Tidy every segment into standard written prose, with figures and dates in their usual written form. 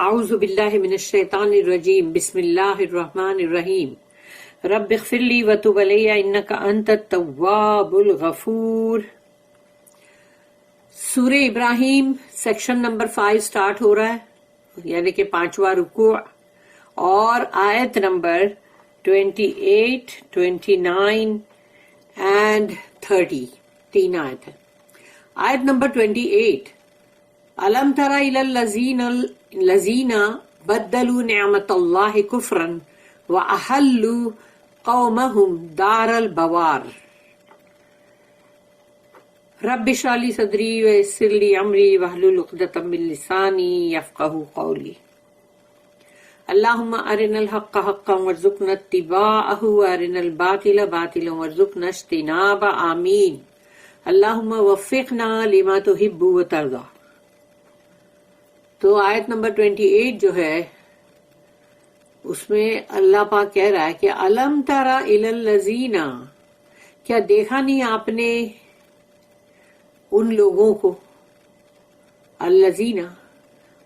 اعوذ باللہ من الشیطان الرجیم بسم اللہ الرحمن الرحیم رب اغفر لی وتب علی انک انت التواب الغفور. سورہ ابراہیم سیکشن نمبر 5 سٹارٹ ہو رہا ہے، یعنی کہ 5واں رکوع، اور آیت نمبر 28، 29 اینڈ 30 تین آیت ہے. آیت نمبر 28، الم تر الی الذین بدلوا نعمت اللہ کفرا واحلوا قومهم دار البوار. رب اشرح لی صدری ویسر لی امری واحلل عقدۃ من لسانی یفقہوا قولی. اللہم ارنا الحق حقا وارزقنا اتباعہ وارنا الباطل باطلا وارزقنا اجتنابہ، آمین. اللہم وفقنا لما تحب وترضی. تو آیت نمبر 28 جو ہے اس میں اللہ پاک کہہ رہا ہے کہ الم تری الی الذین، کیا دیکھا نہیں آپ نے ان لوگوں کو، الذین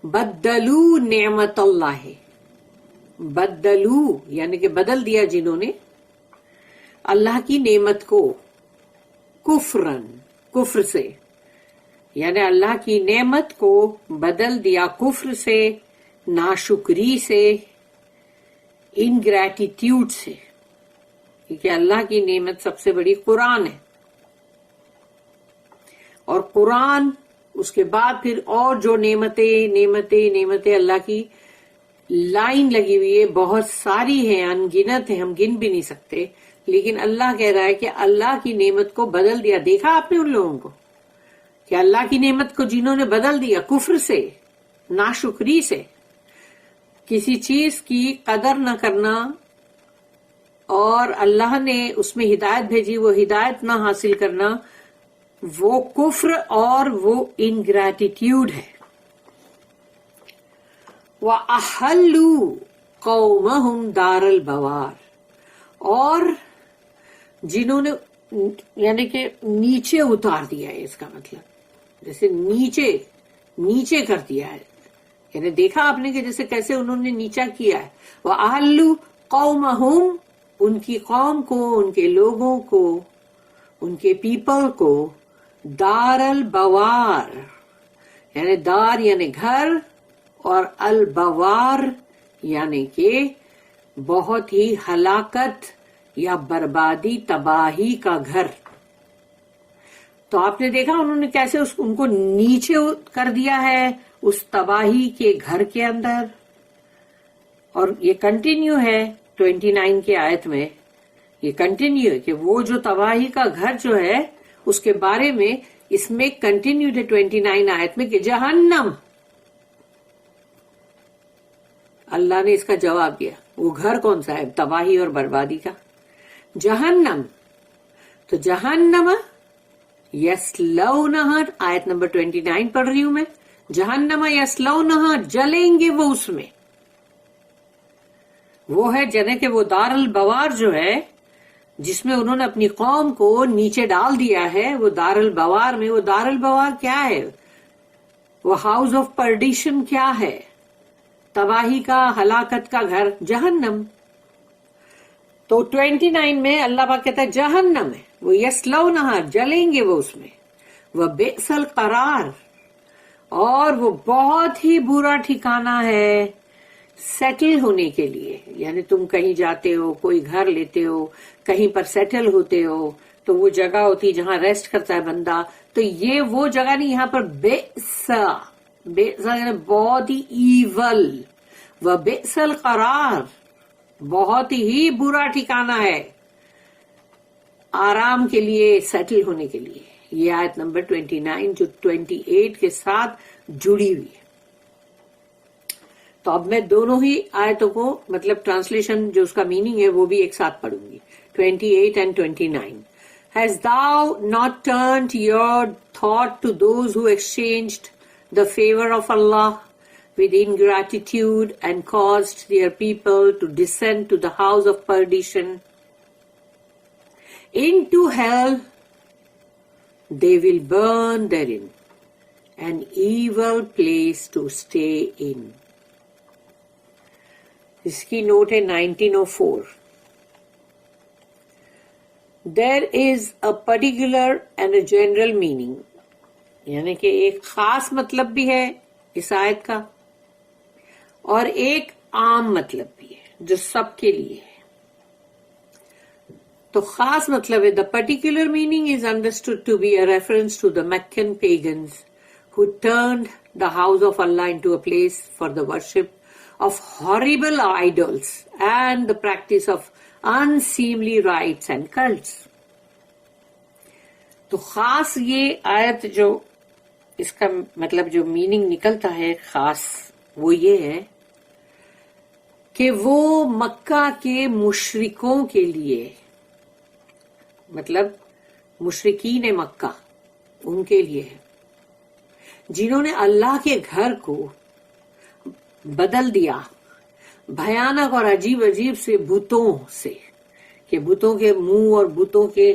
بدلوا نعمت اللہ، بدلوا یعنی کہ بدل دیا جنہوں نے اللہ کی نعمت کو، کفرن کفر سے، یعنی اللہ کی نعمت کو بدل دیا کفر سے، ناشکری سے، انگریٹیٹیوڈ سے، کیونکہ اللہ کی نعمت سب سے بڑی قرآن ہے، اور قرآن اس کے بعد پھر اور جو نعمتیں اللہ کی لائن لگی ہوئی ہے، بہت ساری ہیں، انگنت ہیں، ہم گن بھی نہیں سکتے. لیکن اللہ کہہ رہا ہے کہ اللہ کی نعمت کو بدل دیا. دیکھا آپ نے ان لوگوں کو کہ اللہ کی نعمت کو جنہوں نے بدل دیا کفر سے، ناشکری سے، کسی چیز کی قدر نہ کرنا، اور اللہ نے اس میں ہدایت بھیجی وہ ہدایت نہ حاصل کرنا، وہ کفر اور وہ انگریٹیٹیوڈ ہے. وَأَحَلُّوا قَوْمَهُمْ دَارَ الْبَوَارِ، اور جنہوں نے یعنی کہ نیچے اتار دیا ہے، اس کا مطلب جیسے نیچے کر دیا ہے، یعنی دیکھا آپ نے کہ جیسے کیسے انہوں نے نیچا کیا ہے. وَأَحَلُّوا قَوْمَهُمْ، ان کی قوم کو، ان کے لوگوں کو، ان کے پیپل کو، دار البوار، یعنی دار یعنی گھر، اور البوار یعنی کہ بہت ہی ہلاکت یا بربادی، تباہی کا گھر. تو آپ نے دیکھا انہوں نے کیسے ان کو نیچے کر دیا ہے اس تباہی کے گھر کے اندر. اور یہ کنٹینیو ہے 29 کے آیت میں، یہ کنٹینیو ہے کہ وہ جو تباہی کا گھر جو ہے اس کے بارے میں اس میں کنٹینیو ہے 29 آیت میں کہ جہنم. اللہ نے اس کا جواب دیا. وہ گھر کون سا ہے تباہی اور بربادی کا؟ جہنم. تو جہنم یسلونہا، آیت نمبر 29 پڑھ رہی ہوں میں، جہنم یسلونہا، جلیں گے وہ اس میں. وہ ہے جنے کہ وہ دار البوار جو ہے جس میں انہوں نے اپنی قوم کو نیچے ڈال دیا ہے، وہ دار البوار میں. وہ دار البوار کیا ہے؟ وہ ہاؤس آف پرڈیشن کیا ہے؟ تباہی کا، ہلاکت کا گھر، جہنم. تو 29 میں اللہ پاک کہتا ہے جہنم ہے، وہ یسلونہا، جلیں گے وہ اس میں. وہ بئس القرار، اور وہ بہت ہی برا ٹھکانہ ہے سیٹل ہونے کے لیے. یعنی تم کہیں جاتے ہو، کوئی گھر لیتے ہو، کہیں پر سیٹل ہوتے ہو، تو وہ جگہ ہوتی جہاں ریسٹ کرتا ہے بندہ. تو یہ وہ جگہ نہیں، یہاں پر بئس یعنی بہت ہی ایول. وہ بئس القرار، بہت ہی برا ٹھکانہ ہے آرام کے لیے، سیٹل ہونے کے لیے. یہ آیت نمبر 29 جو 28 کے ساتھ جڑی ہوئی ہے. تو اب میں دونوں ہی آیتوں کو مطلب ٹرانسلیشن جو اس کا میننگ ہے وہ بھی ایک ساتھ پڑھوں گی، 28 and 29. Has thou not turned your thought to those who exchanged the favor of Allah with ingratitude and caused their people to descend to the house of perdition? Into hell they will burn therein, an evil place to stay in. اس کی note ہے 1904. There is a particular and a general meaning. یعنی کہ ایک خاص مطلب بھی ہے اس آیت کا اور ایک عام مطلب بھی ہے جو سب کے لیے ہے. تو خاص مطلب ہے the particular meaning is understood to be a reference to the Meccan pagans who turned the house of Allah into a place for the worship of horrible idols and the practice of unseemly rites and cults. تو خاص یہ آیت جو اس کا مطلب جو meaning نکلتا ہے خاص وہ یہ ہے کہ وہ مکہ کے مشرکوں کے لیے مطلب مشرکین مکہ ان کے لیے ہے جنہوں نے اللہ کے گھر کو بدل دیا بھیانک اور عجیب عجیب سے بتوں سے کہ بتوں کے منہ اور بتوں کے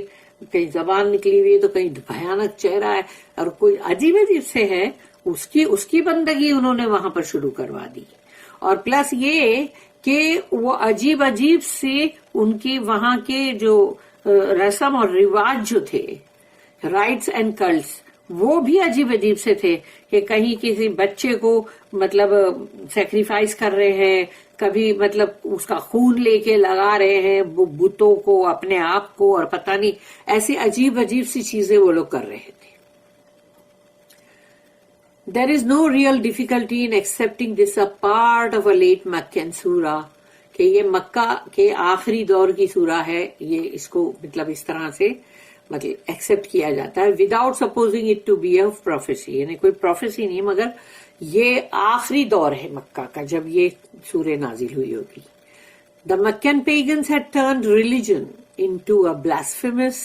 کہیں زبان نکلی ہوئی ہے تو کہیں بھیانک چہرہ ہے اور کوئی عجیب عجیب سے ہے اس کی بندگی انہوں نے وہاں پر شروع کروا دی. اور پلس یہ کہ وہ عجیب عجیب سے ان کے وہاں کے جو رسم اور رواج جو تھے رائٹس اینڈ کلٹس وہ بھی عجیب عجیب سے تھے کہ کہیں کسی بچے کو مطلب سیکریفائس کر رہے ہیں کبھی مطلب اس کا خون لے کے لگا رہے ہیں بتوں کو اپنے آپ کو اور پتہ نہیں ایسی عجیب عجیب سی چیزیں وہ لوگ کر رہے تھے. There is no real difficulty in accepting this a part of a late Meccan surah کہ یہ مکہ کے آخری دور کی سورہ ہے. یہ اس کو مطلب اس طرح سے مطلب ایکسپٹ کیا جاتا ہے without supposing it to be a prophecy یعنی کوئی پروفیسی نہیں مگر یہ آخری دور ہے مکہ کا جب یہ سورہ نازل ہوئی ہوگی. The Meccan pagans had turned religion into a blasphemous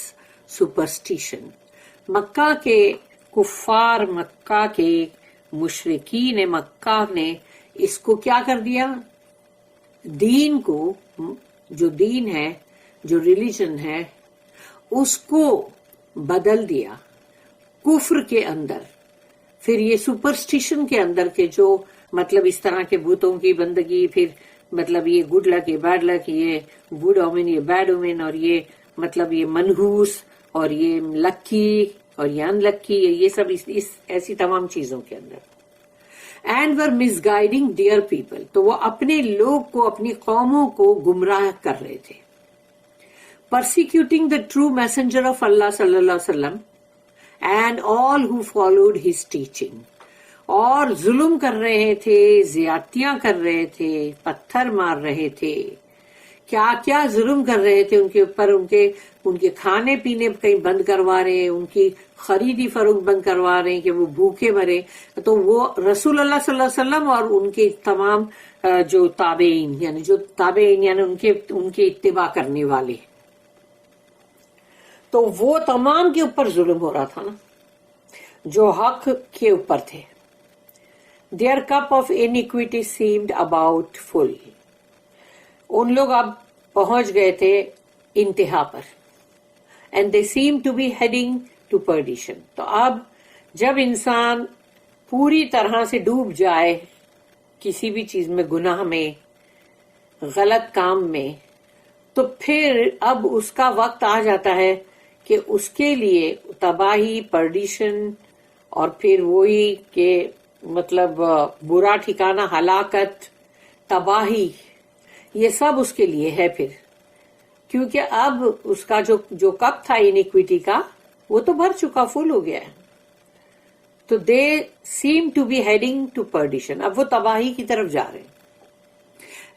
superstition. مکہ کے کفار مکہ کے مشرکین مکہ نے اس کو کیا کر دیا دین کو جو دین ہے جو ریلیجن ہے اس کو بدل دیا کفر کے اندر پھر یہ سپرسٹیشن کے اندر کے جو مطلب اس طرح کے بتوں کی بندگی پھر مطلب یہ گڈ لک یہ بیڈ لک یہ گڈ اومن یہ بیڈ اومن اور یہ مطلب یہ منحوس اور یہ لکی اور یہ ان لکی یہ سب اس ایسی تمام چیزوں کے اندر and were misguiding their people تو وہ اپنے لوگ کو اپنی قوموں کو گمراہ کر رہے تھے. persecuting the true messenger of Allah sallallahu alaihi wasallam and all who followed his teaching اور ظلم کر رہے تھے زیادتیاں کر رہے تھے پتھر مار رہے تھے کیا کیا ظلم کر رہے تھے ان کے اوپر ان کے کھانے پینے کہیں بند کروا رہے ہیں ان کی خریدی فروخت بند کروا رہے ہیں کہ وہ بھوکے مرے. تو وہ رسول اللہ صلی اللہ علیہ وسلم اور ان کے تمام جو تابعین یعنی ان کے اتباع کرنے والے تو وہ تمام کے اوپر ظلم ہو رہا تھا نا جو حق کے اوپر تھے. Their cup of iniquity seemed about full. ان لوگ اب پہنچ گئے تھے انتہا پر. And they seemed to be heading to perdition. تو اب جب انسان پوری طرح سے ڈوب جائے کسی بھی چیز میں گناہ میں غلط کام میں تو پھر اب اس کا وقت آ جاتا ہے کہ اس کے لیے تباہی پرڈیشن اور پھر وہی کہ مطلب برا ٹھکانہ ہلاکت تباہی یہ سب اس کے لیے ہے پھر کیونکہ اب اس کا جو کپ تھا انیکویٹی کا وہ تو بھر چکا فل ہو گیا ہے. تو they seem to be heading to perdition اب وہ تباہی کی طرف جا رہے ہیں.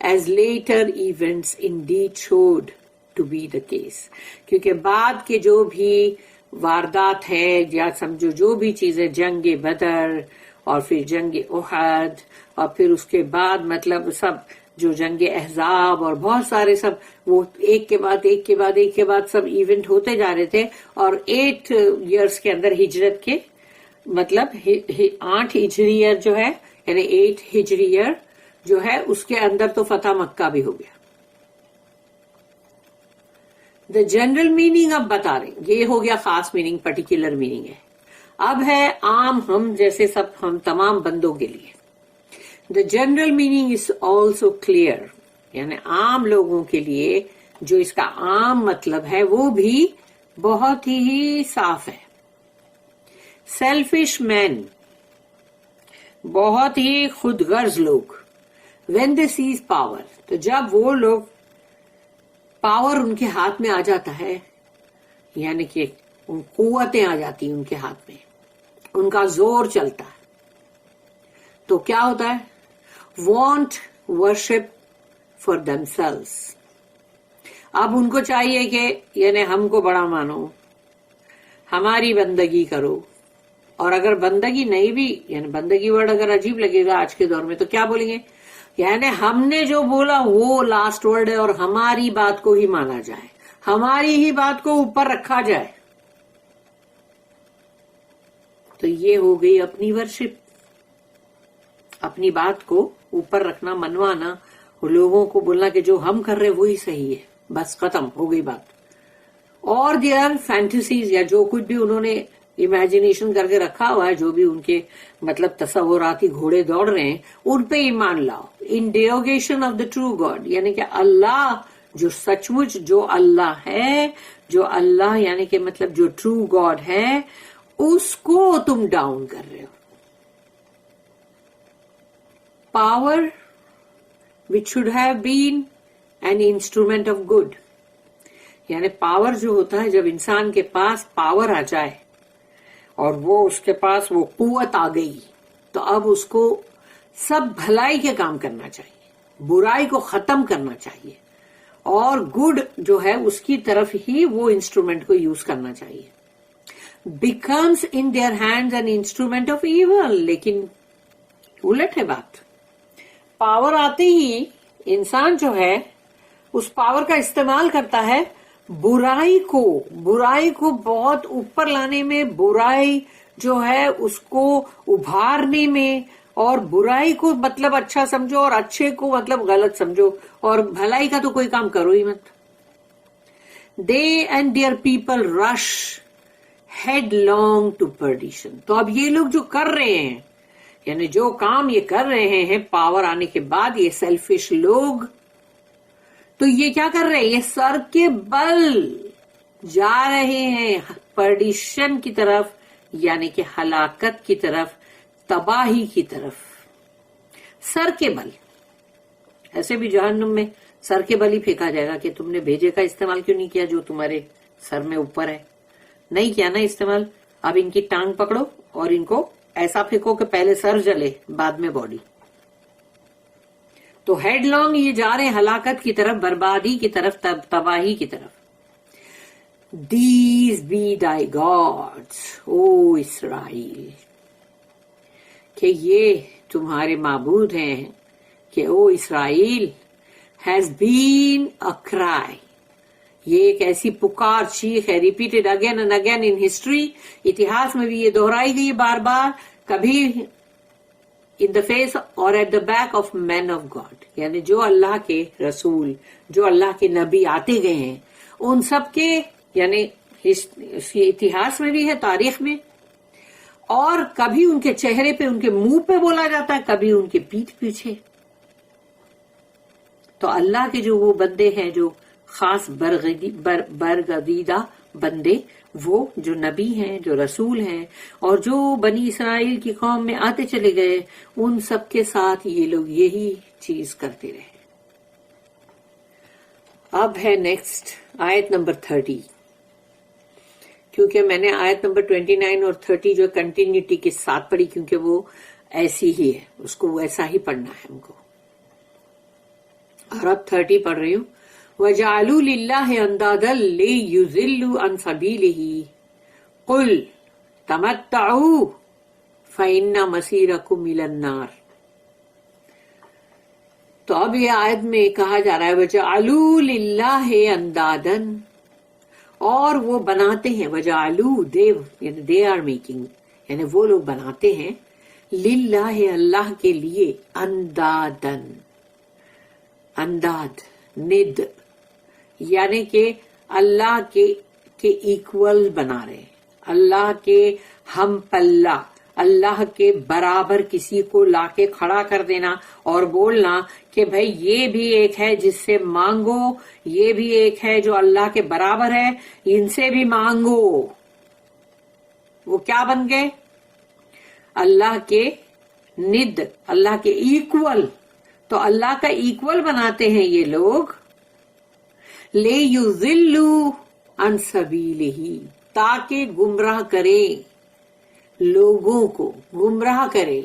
As later events indeed showed to be the case کیونکہ بعد کے جو بھی واردات ہے یا سمجھو جو بھی چیزیں جنگ بدر اور پھر جنگ احد اور پھر اس کے بعد مطلب سب جو جنگ احزاب اور بہت سارے سب وہ ایک کے بعد سب ایونٹ ہوتے جا رہے تھے. اور 8 ایئرس کے اندر ہجرت کے مطلب 8 ہجری ایئر جو ہے یعنی 8 ہجری ایئر جو ہے اس کے اندر تو فتح مکہ بھی ہو گیا. دا جنرل میننگ اب بتا رہے ہیں یہ ہو گیا خاص میننگ پرٹیکولر میننگ ہے. اب ہے عام ہم جیسے سب ہم تمام بندوں کے لیے. The general meaning is also clear یعنی عام لوگوں کے لیے جو اس کا عام مطلب ہے وہ بھی بہت ہی صاف ہے. سیلفش مین، بہت ہی خود غرض لوگ. وین دے سیز پاور، تو جب وہ لوگ پاور ان کے ہاتھ میں آ جاتا ہے، یعنی کہ قوتیں آ جاتی ہیں ان کے ہاتھ میں، ان کا زور چلتا ہے، تو کیا ہوتا ہے؟ Want worship for them selves. اب ان کو چاہیے کہ یعنی ہم کو بڑا مانو، ہماری بندگی کرو. اور اگر بندگی نہیں بھی، یعنی بندگی ورڈ اگر عجیب لگے گا آج کے دور میں، تو کیا بولیں گے؟ یعنی ہم نے جو بولا وہ لاسٹ ورڈ ہے اور ہماری بات کو ہی مانا جائے، ہماری ہی بات کو اوپر رکھا جائے. تو یہ ہو گئی اپنی ورشپ، اپنی بات کو اوپر رکھنا، منوانا، لوگوں کو بولنا کہ جو ہم کر رہے وہی صحیح ہے، بس ختم ہو گئی بات. اور دیئر فینٹیسیز، یا جو کچھ بھی انہوں نے امیجنیشن کر کے رکھا ہوا ہے، جو بھی ان کے مطلب تصوراتی گھوڑے دوڑ رہے ہیں، ان پہ ایمان لاؤ. ان ڈیوگیشن آف دا ٹرو گاڈ، یعنی کہ اللہ جو سچ مچ جو اللہ ہے، جو اللہ یعنی کہ مطلب جو ٹرو گاڈ ہے، اس کو تم ڈاؤن کر رہے ہو. Power which should have been an instrument of good، یعنی پاور جو ہوتا ہے، جب انسان کے پاس پاور آ جائے اور وہ اس کے پاس وہ قوت آ گئی، تو اب اس کو سب بھلائی کے کام کرنا چاہیے، برائی کو ختم کرنا چاہیے، اور گڈ جو ہے اس کی طرف ہی وہ انسٹرومنٹ کو یوز کرنا چاہیے. Becomes in their hands an instrument of evil, لیکن الٹ ہے بات. پاور آتے ہی انسان جو ہے اس پاور کا استعمال کرتا ہے برائی کو بہت اوپر لانے میں، برائی جو ہے اس کو ابھارنے میں، اور برائی کو مطلب اچھا سمجھو اور اچھے کو مطلب غلط سمجھو، اور بھلائی کا تو کوئی کام کرو ہی مت. They and their people rush headlong to perdition. تو اب یہ لوگ جو کر رہے ہیں، یعنی جو کام یہ کر رہے ہیں پاور آنے کے بعد، یہ سیلفش لوگ، تو یہ کیا کر رہے ہیں؟ یہ سر کے بل جا رہے ہیں پرڈیشن کی طرف، یعنی کہ ہلاکت کی طرف، تباہی کی طرف. سر کے بل، ایسے بھی جہنم میں سر کے بل ہی پھینکا جائے گا کہ تم نے بھیجے کا استعمال کیوں نہیں کیا جو تمہارے سر میں اوپر ہے. نہیں کیا نا استعمال، اب ان کی ٹانگ پکڑو اور ان کو ایسا پھینکو کہ پہلے سر جلے بعد میں باڈی. تو ہیڈ لانگ یہ جا رہے ہیں ہلاکت کی طرف، بربادی کی طرف، تباہی کی طرف. These be thy gods, او اسرائیل، کہ یہ تمہارے معبود ہیں، کہ او اسرائیل. has been a cry، یہ ایک ایسی پکار، چیخ ہے، repeated again and again in history. اتہاس میں بھی یہ دہرائی گئی بار بار، کبھی in the face or at the back of man of God, یعنی جو اللہ کے رسول، جو اللہ کے نبی آتے گئے ہیں، ان سب کے یعنی اتہاس میں بھی ہے، تاریخ میں، اور کبھی ان کے چہرے پہ، ان کے منہ پہ بولا جاتا ہے، کبھی ان کے پیٹھ پیچھے. تو اللہ کے جو وہ بندے ہیں جو خاص برگزیدہ بندے، وہ جو نبی ہیں، جو رسول ہیں، اور جو بنی اسرائیل کی قوم میں آتے چلے گئے، ان سب کے ساتھ یہ لوگ یہی چیز کرتے رہے. اب ہے نیکسٹ آیت نمبر 30، کیونکہ میں نے آیت نمبر 29 اور 30 جو کنٹینیوٹی کے ساتھ پڑھی، کیونکہ وہ ایسی ہی ہے، اس کو ویسا ہی پڑھنا ہے ہم کو. اور اب 30 پڑھ رہی ہوں. وَجَعَلُوا لِلَّهِ أَنْدَادًا لِيُضِلُّوا عَنْ سَبِيلِهِ قُلْ تَمَتَّعُوا فَإِنَّ مَصِيرَكُمْ إِلَى النَّارِ. تو اب یہ آیت میں کہا جا رہا ہے وَجَعَلُوا لِلَّهِ أَنْدَادًا، اور وہ بناتے ہیں، وَجَعَلُوا دیو یعنی دے آر میکنگ، یعنی وہ لوگ بناتے ہیں، لِلَّهِ اللہ کے لیے، اندادن، انداد ند، یعنی کہ اللہ کے ایکول بنا رہے، اللہ کے ہم پلہ، اللہ کے برابر کسی کو لا کے کھڑا کر دینا اور بولنا کہ بھائی یہ بھی ایک ہے جس سے مانگو، یہ بھی ایک ہے جو اللہ کے برابر ہے، ان سے بھی مانگو. وہ کیا بن گئے؟ اللہ کے ند، اللہ کے ایکول. تو اللہ کا ایکول بناتے ہیں یہ لوگ. لے یضلوا عن سبیلہ، تاکہ گمراہ کرے لوگوں کو، گمراہ کرے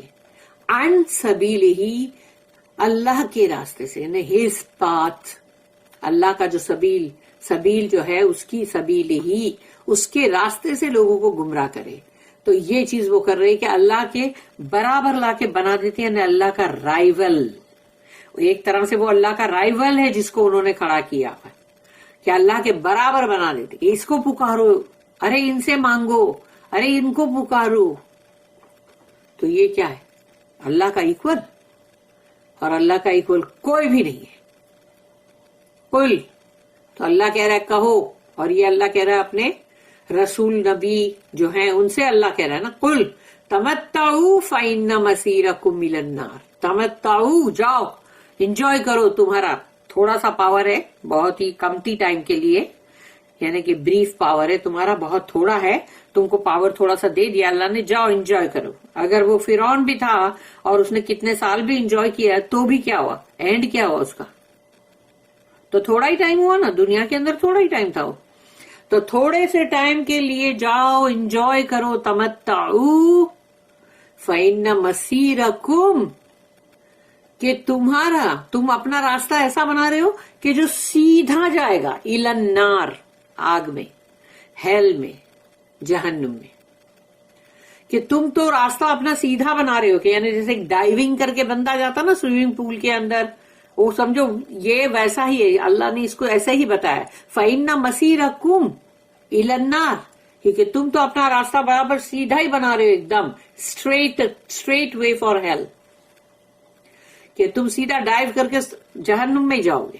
عن سبیلہ، اللہ کے راستے سے، ہز پاتھ. اللہ کا جو سبیل جو ہے اس کی سبیل ہی، اس کے راستے سے لوگوں کو گمراہ کرے. تو یہ چیز وہ کر رہے کہ اللہ کے برابر لا کے بنا دیتے ہیں اللہ کا رائیول. ایک طرح سے وہ اللہ کا رائیول ہے جس کو انہوں نے کھڑا کیا ہے کہ اللہ کے برابر بنا دیتے. اس کو پکارو، ارے ان سے مانگو، ارے ان کو پکارو. تو یہ کیا ہے؟ اللہ کا ایکول. اور اللہ کا ایکول کوئی بھی نہیں ہے. قل، تو اللہ کہہ رہا ہے کہو، اور یہ اللہ کہہ رہا ہے اپنے رسول نبی جو ہیں ان سے اللہ کہہ رہا ہے نا، قل تمتعوا فإن مسیرکم الی النار. تمتعوا، جاؤ انجوائے کرو. تمہارا تھوڑا سا پاور ہے، بہت ہی کمتی ٹائم کے لیے، یعنی کہ بریف پاور ہے تمہارا، بہت تھوڑا ہے. تم کو پاور تھوڑا سا دے دیا اللہ نے، جاؤ انجوائے کرو. اگر وہ فرعون بھی تھا اور اس نے کتنے سال بھی انجوائے کیا تو بھی کیا ہوا؟ اینڈ کیا ہوا اس کا؟ تو تھوڑا ہی ٹائم ہوا نا، دنیا کے اندر تھوڑا ہی ٹائم تھا وہ. تو تھوڑے سے ٹائم کے لیے جاؤ انجوائے کرو. تمتعوا فإن مسیرکم، کہ تم اپنا راستہ ایسا بنا رہے ہو کہ جو سیدھا جائے گا الی النار، آگ میں، ہیل میں، جہنم میں. کہ تم تو راستہ اپنا سیدھا بنا رہے ہو، کہ یعنی جیسے ڈائیونگ کر کے بندہ جاتا نا سوئمنگ پول کے اندر، وہ سمجھو یہ ویسا ہی ہے. اللہ نے اس کو ایسا ہی بتایا فإن مسیرکم الی النار، کہ تم تو اپنا راستہ برابر سیدھا ہی بنا رہے ہو، ایک دم اسٹریٹ وے فار ہیل، کہ تم سیدھا ڈائیو کر کے جہنم میں جاؤ گے.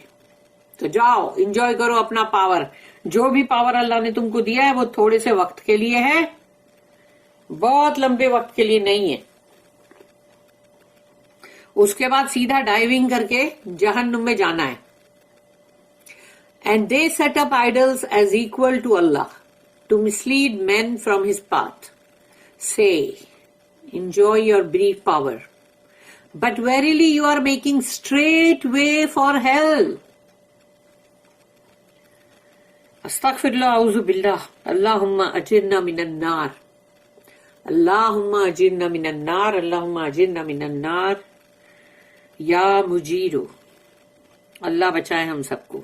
تو جاؤ انجوائے کرو اپنا پاور. جو بھی پاور اللہ نے تم کو دیا ہے وہ تھوڑے سے وقت کے لیے ہے، بہت لمبے وقت کے لیے نہیں ہے. اس کے بعد سیدھا ڈائیونگ کر کے جہنم میں جانا ہے. And they set up idols as equal to Allah to mislead men from his path. Say enjoy your brief power, but verily you are making straight way for hell. Astaghfirullah, a'udhu billah. Allahumma ajirna minan nar. Allahumma ajirna minan nar. Allahumma ajirna minan nar. Ya mujiru. اللہ بچائے ہم سب کو.